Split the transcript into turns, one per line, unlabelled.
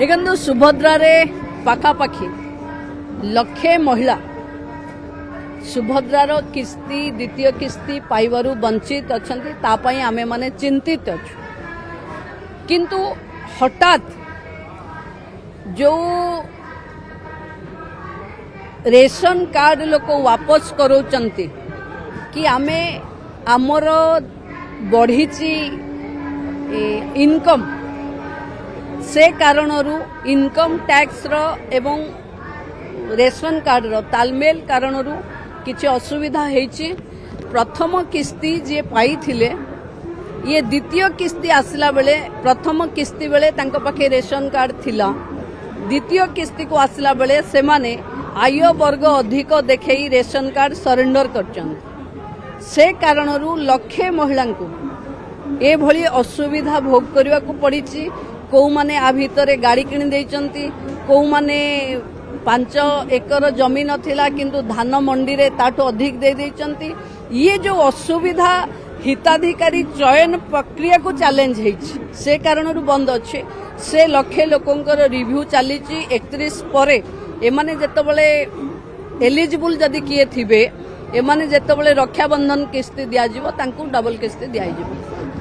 देखो सुभद्रार पाखापाखि लक्षे महिला सुभद्रार किस्ती द्वितीय किस्ती पाइबारु वंचित अच्छा आमे माने चिंतित अच्छु किंतु हठात जो रेशन कार्ड लोक वापस करोचंती कि आमे आमर बढ़ी इनकम से कारणरू इनकम टैक्स रो एवं रेशन कार्ड रो तालमेल कारणरू किछि असुविधा हेछि। प्रथम किस्ती जे पाई थिले ये द्वितीय किस्ती आसला बेले प्रथम किस्ती बेले तांको पाखे रेशन कार्ड थिला द्वितीय किस्ती को आसला बेले से माने आय वर्ग अधिक देखई रेशन कार्ड सरेंडर करछन से कारणरू लक्षे महिला को ए भली असुविधा भोग करने को पड़ी। कौ माने आ भितरे गाड़ी किणी देइचंती कौ माने 5 एकर जमी नथिला किंतु धान मंडी रे ताठो अधिक दे देइचंती। ये जो असुविधा हिताधिकारी चयन प्रक्रिया को चैलेंज हेछि से कारणरू बंद अच्छे से लक्षे लोकंकर रिव्यू चली 31 परे एमाने जेतबेले एलिजिबल जदि किए थिबे एमाने जेतबेले रक्षाबंधन किस्ती दिया जिवो तांकू डबल किस्ती दिया जिवो।